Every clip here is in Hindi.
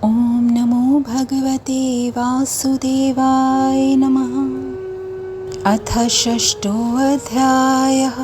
ओम नमो भगवते वासुदेवाय नमः। अथ षष्ठोऽध्यायः।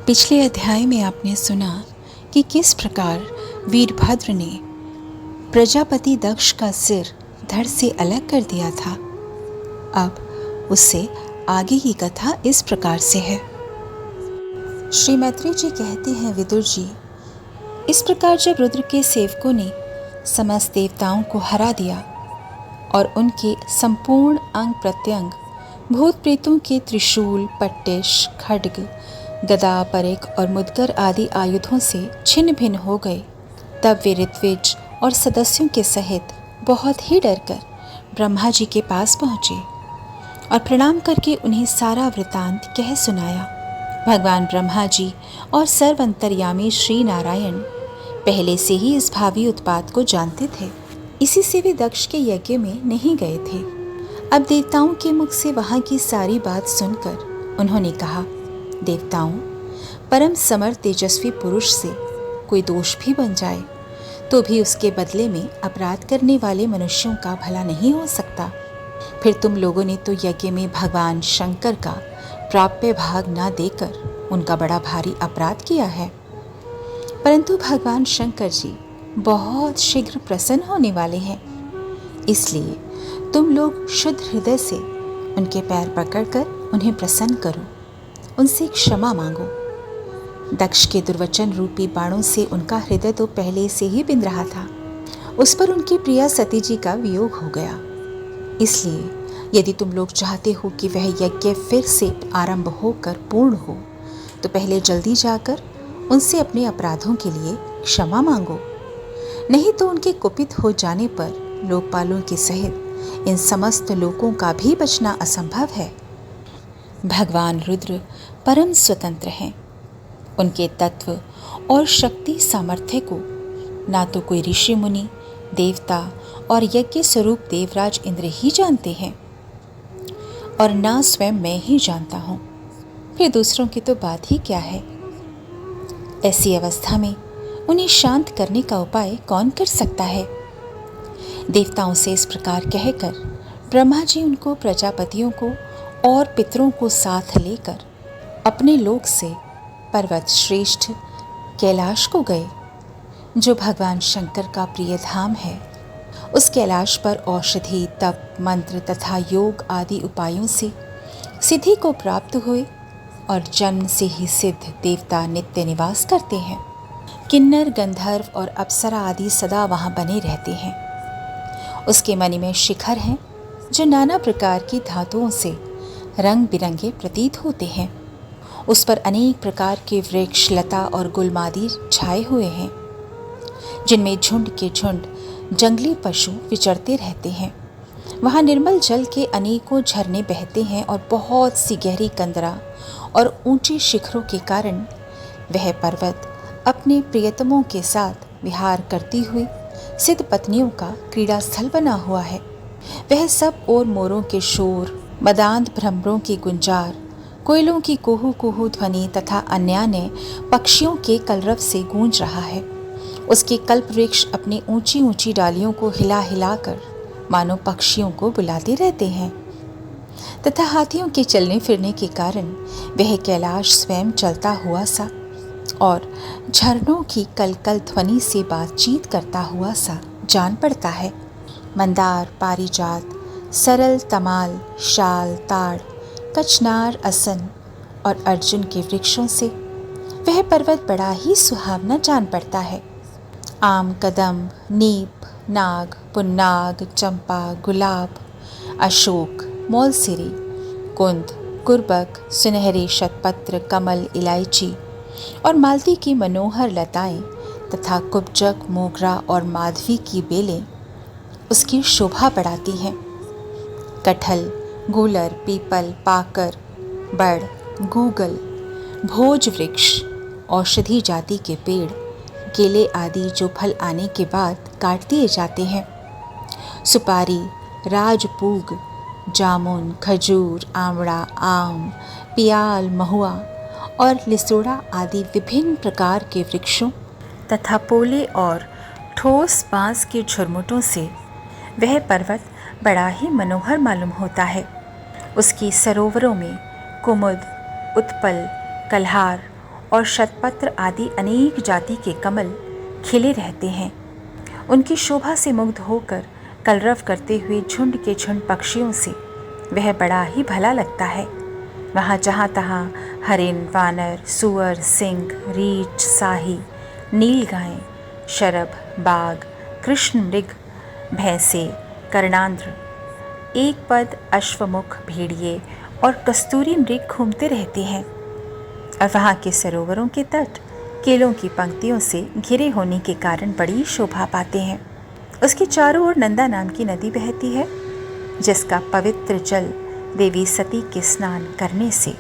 पिछले अध्याय में आपने सुना कि किस प्रकार वीरभद्र ने प्रजापति दक्ष का सिर धड़ से अलग कर दिया था। अब उससे आगे की कथा इस प्रकार से है। श्री मैत्री जी कहते हैं, विदुर जी, इस प्रकार जब रुद्र के सेवकों ने समस्त देवताओं को हरा दिया और उनके संपूर्ण अंग प्रत्यंग भूत प्रेतों के त्रिशूल, पट्टिश, खड्ग, गदा, परिक और मुदगर आदि आयुधों से छिन्न भिन्न हो गए, तब वे ऋत्विज और सदस्यों के सहित बहुत ही डरकर ब्रह्मा जी के पास पहुँचे और प्रणाम करके उन्हें सारा वृतांत कह सुनाया। भगवान ब्रह्मा जी और सर्वंतर्यामी श्री नारायण पहले से ही इस भावी उत्पात को जानते थे, इसी से वे दक्ष के यज्ञ में नहीं गए थे। अब देवताओं के मुख से वहां की सारी बात सुनकर उन्होंने कहा, देवताओं, परम समर्थ तेजस्वी पुरुष से कोई दोष भी बन जाए तो भी उसके बदले में अपराध करने वाले मनुष्यों का भला नहीं हो सकता। फिर तुम लोगों ने तो यज्ञ में भगवान शंकर का प्राप्य भाग न देकर उनका बड़ा भारी अपराध किया है। परंतु भगवान शंकर जी बहुत शीघ्र प्रसन्न होने वाले हैं, इसलिए तुम लोग शुद्ध हृदय से उनके पैर पकड़कर उन्हें प्रसन्न करो, उनसे क्षमा मांगो। दक्ष के दुर्वचन रूपी बाणों से उनका हृदय तो पहले से ही बिंद रहा था, उस पर उनकी प्रिया सती जी का वियोग हो गया। इसलिए यदि तुम लोग चाहते हो कि वह यज्ञ फिर से आरंभ होकर पूर्ण हो, तो पहले जल्दी जाकर उनसे अपने अपराधों के लिए क्षमा मांगो, नहीं तो उनके कुपित हो जाने पर लोकपालों के सहित इन समस्त लोकों का भी बचना असंभव है। भगवान रुद्र परम स्वतंत्र हैं। उनके तत्व और शक्ति सामर्थ्य को ना तो कोई ऋषि मुनि, देवता और यज्ञ स्वरूप देवराज इंद्र ही जानते हैं और ना स्वयं मैं ही जानता हूँ, फिर दूसरों की तो बात ही क्या है। ऐसी अवस्था में उन्हें शांत करने का उपाय कौन कर सकता है। देवताओं से इस प्रकार कहकर ब्रह्मा जी उनको प्रजापतियों को और पितरों को साथ लेकर अपने लोक से पर्वत श्रेष्ठ कैलाश को गए, जो भगवान शंकर का प्रिय धाम है। उस कैलाश पर औषधि, तप, मंत्र तथा योग आदि उपायों से सिद्धि को प्राप्त हुए और जन्म से ही सिद्ध देवता नित्य निवास करते हैं। किन्नर, गंधर्व और अप्सरा आदि सदा वहां बने रहते हैं। उसके मणि में शिखर हैं जो नाना प्रकार की धातुओं से रंग बिरंगे प्रतीत होते हैं। उस पर अनेक प्रकार के वृक्ष, लता और गुलमादी छाए हुए हैं, जिनमें झुंड के झुंड जंगली पशु विचरते रहते हैं। वहाँ निर्मल जल के अनेकों झरने बहते हैं और बहुत सी गहरी कंदरा और ऊंचे शिखरों के कारण वह पर्वत अपने प्रियतमों के साथ विहार करती हुई सिद्ध पत्नियों का क्रीड़ा स्थल बना हुआ है। वह सब ओर मोरों के शोर, मदांत भ्रमरों की गुंजार, कोयलों की कुहू कुहू ध्वनि तथा अन्यान्य पक्षियों के कलरव से गूंज रहा है। उसके कल्प वृक्ष अपनी ऊंची ऊंची डालियों को हिला हिलाकर मानो पक्षियों को बुलाते रहते हैं तथा हाथियों के चलने फिरने के कारण वह कैलाश स्वयं चलता हुआ सा और झरनों की कलकल ध्वनि से बातचीत करता हुआ सा जान पड़ता है। मंदार, पारिजात, सरल, तमाल, शाल, ताड़, कचनार, असन और अर्जुन के वृक्षों से वह पर्वत बड़ा ही सुहावना जान पड़ता है। आम, कदम, नीप, नाग, पुन्नाग, चंपा, गुलाब, अशोक, मौलसिरी, कुंद, कुर्बक, सुनहरे शतपत्र, कमल, इलायची और मालती की मनोहर लताएं तथा कुब्जक, मोगरा और माधवी की बेलें उसकी शोभा बढ़ाती हैं। कटहल, गूलर, पीपल, पाकर, बड़, गूगल, भोज वृक्ष, औषधि जाति के पेड़, केले आदि जो फल आने के बाद काट दिए जाते हैं, सुपारी, राजपूग, जामुन, खजूर, आंवला, आम, पियाल, महुआ और लिसोड़ा आदि विभिन्न प्रकार के वृक्षों तथा पोले और ठोस बांस के झुरमुटों से वह पर्वत बड़ा ही मनोहर मालूम होता है। उसकी सरोवरों में कुमुद, उत्पल, कल्हार और शतपत्र आदि अनेक जाति के कमल खिले रहते हैं। उनकी शोभा से मुग्ध होकर कलरव करते हुए झुंड के झुंड पक्षियों से वह बड़ा ही भला लगता है। वहाँ जहाँ तहाँ हरिण, वानर, सुअर, सिंह, रीछ, साही, नीलगाय, शरभ, बाघ, कृष्ण मृग, भैंसे, कर्णांध्र, एक पद, अश्वमुख, भेड़िए और कस्तूरी मृग घूमते रहते हैं। और वहाँ के सरोवरों के तट केलों की पंक्तियों से घिरे होने के कारण बड़ी शोभा पाते हैं। उसके चारों ओर नंदा नाम की नदी बहती है, जिसका पवित्र जल देवी सती के स्नान करने से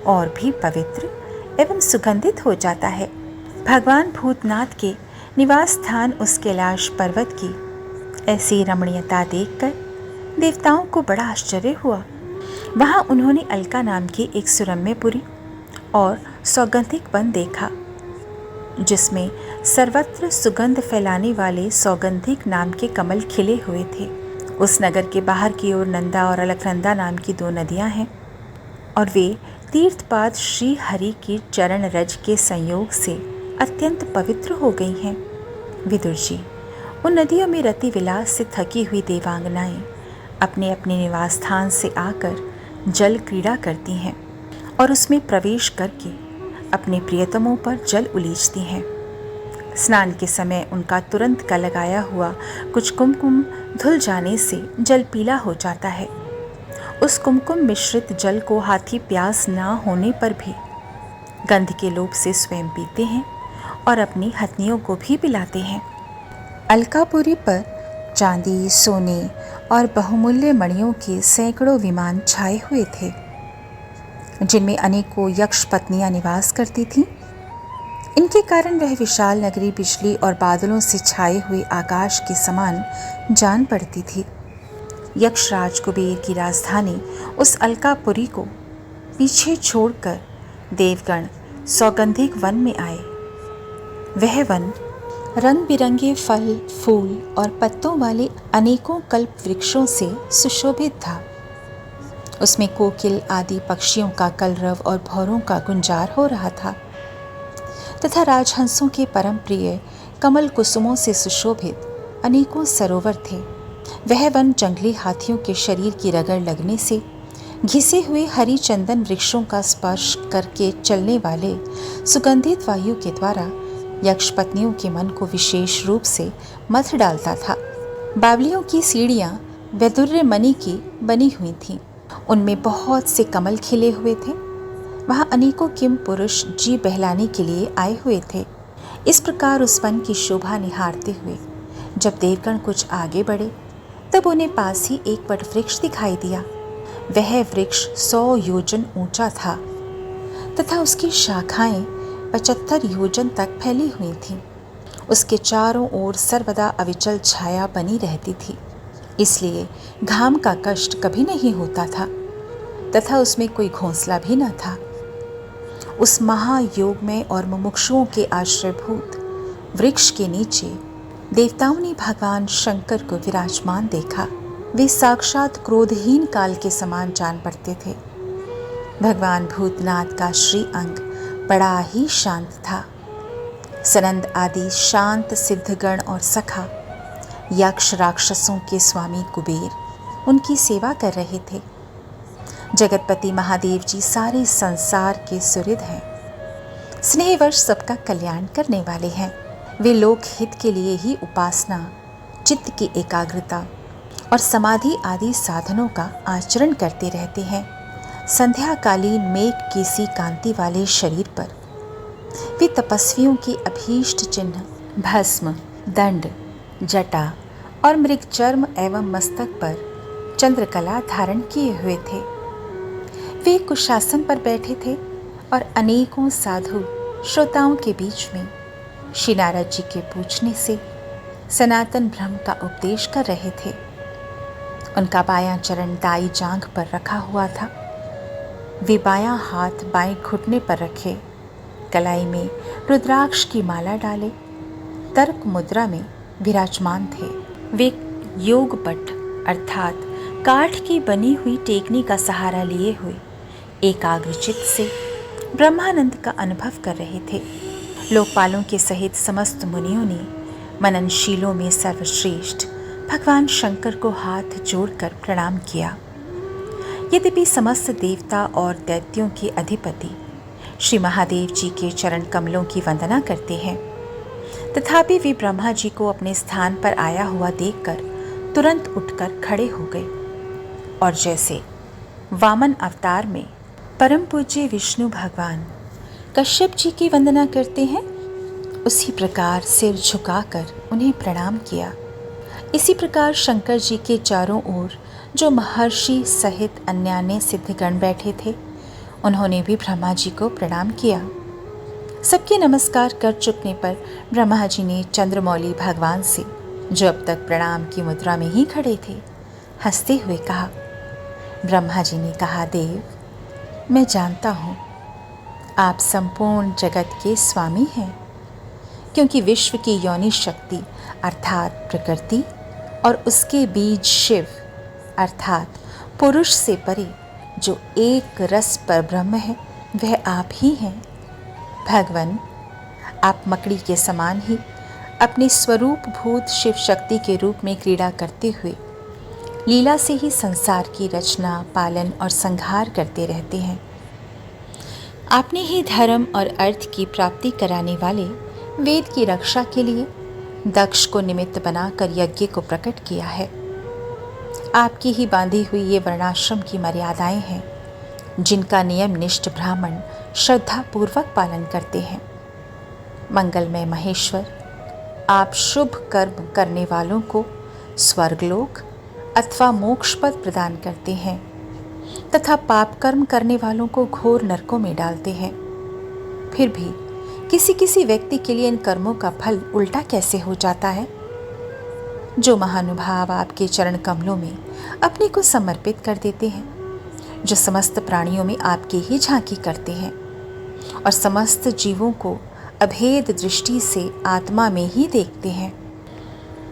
और भी पवित्र एवं सुगंधित हो जाता है। भगवान भूतनाथ के निवास स्थान उस कैलाश पर्वत की ऐसी रमणीयता देखकर देवताओं को बड़ा आश्चर्य हुआ। वहाँ उन्होंने अलका नाम की एक सुरम्यपुरी और सौगंधिक वन देखा, जिसमें सर्वत्र सुगंध फैलाने वाले सौगंधिक नाम के कमल खिले हुए थे। उस नगर के बाहर की ओर नंदा और अलकनंदा नाम की 2 नदियां हैं और वे तीर्थपाद श्री हरि की चरण रज के संयोग से अत्यंत पवित्र हो गई हैं। विदुर जी, उन नदियों में रति विलास से थकी हुई देवांगनाएं अपने अपने निवास स्थान से आकर जल क्रीड़ा करती हैं और उसमें प्रवेश करके अपने प्रियतमों पर जल उलीचती हैं। स्नान के समय उनका तुरंत का लगाया हुआ कुछ कुमकुम धुल जाने से जल पीला हो जाता है। उस कुमकुम मिश्रित जल को हाथी प्यास ना होने पर भी गंध के लोभ से स्वयं पीते हैं और अपनी हथनियों को भी पिलाते हैं। अलकापुरी पर चांदी, सोने और बहुमूल्य मणियों के सैकड़ों विमान छाए हुए थे, जिनमें अनेकों यक्ष पत्नियां निवास करती थीं। इनके कारण वह विशाल नगरी बिजली और बादलों से छाए हुए आकाश के समान जान पड़ती थी। यक्षराज कुबेर की राजधानी उस अलकापुरी को पीछे छोड़कर देवगण सौगंधिक वन में आए। वह वन रंग बिरंगे फल, फूल और पत्तों वाले अनेकों कल्प वृक्षों से सुशोभित था। उसमें कोकिल आदि पक्षियों का कलरव और भौरों का गुंजार हो रहा था तथा राजहंसों के परम प्रिय कमल कुसुमों से सुशोभित अनेकों सरोवर थे। वह वन जंगली हाथियों के शरीर की रगड़ लगने से घिसे हुए हरी चंदन वृक्षों का स्पर्श करके चलने वाले सुगंधित वायु के द्वारा यक्ष पत्नियों के मन को विशेष रूप से मथ डालता था। बावलियों की सीढ़ियां वैदुर्य मणि की बनी हुई थीं। उनमें बहुत से कमल खिले हुए थे। वहाँ अनेकों किम पुरुष जी बहलाने के लिए आए हुए थे। इस प्रकार उस वन की शोभा निहारते हुए जब देवगण कुछ आगे बढ़े, तब उन्हें पास ही एक वट वृक्ष दिखाई दिया। वह वृक्ष 100 योजन ऊंचा था तथा उसकी शाखाएं 75 योजन तक फैली हुई थीं। उसके चारों ओर सर्वदा अविचल छाया बनी रहती थी, इसलिए घाम का कष्ट कभी नहीं होता था तथा उसमें कोई घोंसला भी न था। उस महायोग में और मुमुक्षुओं के आश्रयभूत वृक्ष के नीचे देवताओं ने भगवान शंकर को विराजमान देखा। वे साक्षात क्रोधहीन काल के समान जान पड़ते थे। भगवान भूतनाथ का श्री अंग बड़ा ही शांत था। सनंद आदि शांत सिद्धगण और सखा यक्ष राक्षसों के स्वामी कुबेर उनकी सेवा कर रहे थे। जगतपति महादेव जी सारे संसार के सुहृद हैं, स्नेहवश सबका कल्याण करने वाले हैं। वे लोक हित के लिए ही उपासना, चित्त की एकाग्रता और समाधि आदि साधनों का आचरण करते रहते हैं। संध्याकालीन मेघ की सी कांति वाले शरीर पर वे तपस्वियों के अभीष्ट चिन्ह भस्म, दंड, जटा और मृगचर्म एवं मस्तक पर चंद्रकला धारण किए हुए थे। वे कुशासन पर बैठे थे और अनेकों साधु श्रोताओं के बीच में श्री नारद जी के पूछने से सनातन ब्रह्म का उपदेश कर रहे थे। उनका बायां चरण दाई जांघ पर रखा हुआ था। वे बायां हाथ बाएं घुटने पर रखे, कलाई में रुद्राक्ष की माला डाले, तर्क मुद्रा में विराजमान थे। वे योगपट अर्थात काठ की बनी हुई टेकनी का सहारा लिए हुए एकाग्रचित्त से ब्रह्मानंद का अनुभव कर रहे थे। लोकपालों के सहित समस्त मुनियों ने मननशीलों में सर्वश्रेष्ठ भगवान शंकर को हाथ जोड़कर प्रणाम किया। यद्यपि समस्त देवता और दैत्यों के अधिपति श्री महादेव जी के चरण कमलों की वंदना करते हैं, तथापि वे ब्रह्मा जी को अपने स्थान पर आया हुआ देखकर तुरंत उठकर खड़े हो गए और जैसे वामन अवतार में परम पूज्य विष्णु भगवान कश्यप जी की वंदना करते हैं, उसी प्रकार सिर झुकाकर उन्हें प्रणाम किया। इसी प्रकार शंकर जी के चारों ओर जो महर्षि सहित अन्यान्य सिद्धगण बैठे थे, उन्होंने भी ब्रह्मा जी को प्रणाम किया। सबके नमस्कार कर चुकने पर ब्रह्मा जी ने चंद्रमौली भगवान से, जो अब तक प्रणाम की मुद्रा में ही खड़े थे, हंसते हुए कहा। ब्रह्मा जी ने कहा, देव, मैं जानता हूँ आप संपूर्ण जगत के स्वामी हैं, क्योंकि विश्व की योनि शक्ति अर्थात प्रकृति और उसके बीज शिव अर्थात पुरुष से परे जो एक रस पर ब्रह्म है, वह आप ही हैं। भगवान, आप मकड़ी के समान ही अपने स्वरूप भूत शिव शक्ति के रूप में क्रीड़ा करते हुए लीला से ही संसार की रचना, पालन और संहार करते रहते हैं। आपने ही धर्म और अर्थ की प्राप्ति कराने वाले वेद की रक्षा के लिए दक्ष को निमित्त बनाकर यज्ञ को प्रकट किया है। आपकी ही बांधी हुई ये वर्णाश्रम की मर्यादाएं हैं, जिनका नियम निष्ठ ब्राह्मण श्रद्धा पूर्वक पालन करते हैं। मंगलमय महेश्वर, आप शुभ कर्म करने वालों को स्वर्गलोक अथवा मोक्ष पद प्रदान करते हैं तथा पाप कर्म करने वालों को घोर नरकों में डालते हैं। फिर भी किसी किसी व्यक्ति के लिए इन कर्मों का फल उल्टा कैसे हो जाता है? जो महानुभाव आपके चरण कमलों में अपने को समर्पित कर देते हैं, जो समस्त प्राणियों में आपकी ही झांकी करते हैं और समस्त जीवों को अभेद दृष्टि से आत्मा में ही देखते हैं,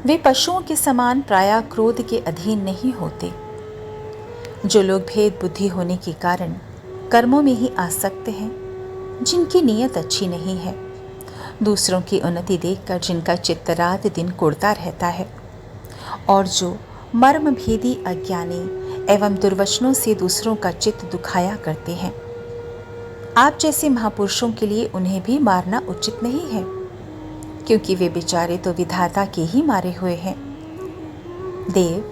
वे पशुओं के समान प्रायः क्रोध के अधीन नहीं होते। जो लोग भेद बुद्धि होने के कारण कर्मों में ही आसक्त हैं, जिनकी नीयत अच्छी नहीं है, दूसरों की उन्नति देखकर जिनका चित्त रात दिन कुढ़ता रहता है, और जो मर्म भेदी अज्ञानी एवं दुर्वचनों से दूसरों का चित्त दुखाया करते हैं, आप जैसे महापुरुषों के लिए उन्हें भी मारना उचित नहीं है, क्योंकि वे बेचारे तो विधाता के ही मारे हुए हैं। देव,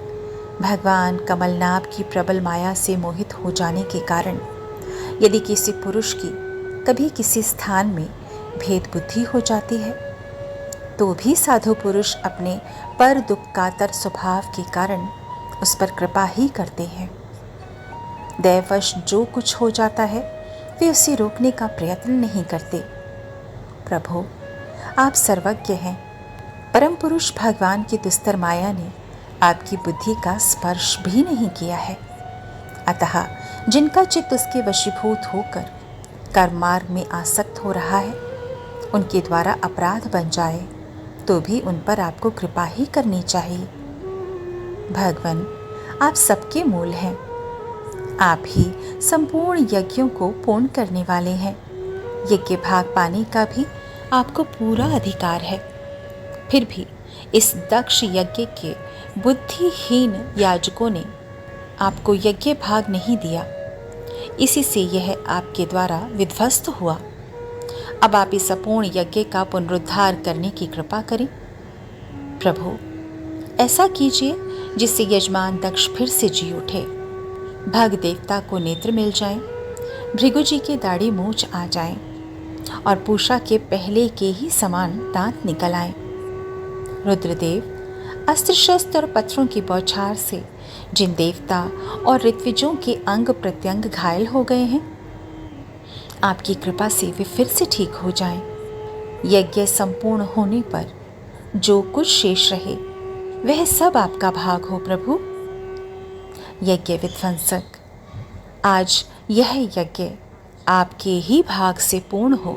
भगवान कमलनाभ की प्रबल माया से मोहित हो जाने के कारण यदि किसी पुरुष की कभी किसी स्थान में भेद बुद्धि हो जाती है, तो भी साधु पुरुष अपने पर दुख कातर स्वभाव के कारण उस पर कृपा ही करते हैं। दैववश जो कुछ हो जाता है, वे उसे रोकने का प्रयत्न नहीं करते। प्रभु, आप सर्वज्ञ हैं। परम पुरुष भगवान की दुस्तर माया ने आपकी बुद्धि का स्पर्श भी नहीं किया है, अतः जिनका चित्त उसके वशीभूत होकर कर्म मार्ग में आसक्त हो रहा है, उनके द्वारा अपराध बन जाए तो भी उन पर आपको कृपा ही करनी चाहिए। भगवान, आप सबके मूल हैं। आप ही संपूर्ण यज्ञों को पूर्ण करने वाले हैं। यज्ञ भाग पाने का भी आपको पूरा अधिकार है। फिर भी इस दक्ष यज्ञ के बुद्धिहीन याजकों ने आपको यज्ञ भाग नहीं दिया, इसी से यह आपके द्वारा विध्वस्त हुआ। अब आप इस अपूर्ण यज्ञ का पुनरुद्धार करने की कृपा करें। प्रभु, ऐसा कीजिए जिससे यजमान दक्ष फिर से जी उठे, भग देवता को नेत्र मिल जाएं, भृगु जी के दाढ़ी मूछ आ जाएं और पूषा के पहले के ही समान दांत निकल आएं। रुद्रदेव, अस्त्र शस्त्र और पत्थरों की बौछार से जिन देवता और ऋत्विजों के अंग प्रत्यंग घायल हो गए हैं, आपकी कृपा से वे फिर से ठीक हो जाएं। यज्ञ संपूर्ण होने पर जो कुछ शेष रहे, वह सब आपका भाग हो। प्रभु, यज्ञ विध्वंसक, आज यह यज्ञ आपके ही भाग से पूर्ण हो।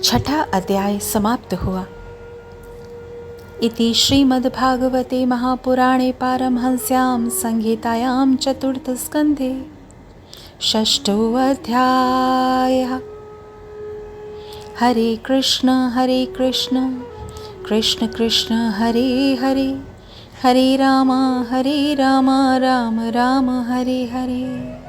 छठा अध्याय समाप्त हुआ। इति श्रीमद्भागवते महापुराणे पारमहंस्यां संहितायां चतुर्थस्कन्धे षष्ठोऽध्यायः। हरे कृष्ण कृष्ण कृष्ण हरे हरे, हरे राम राम राम हरे हरे।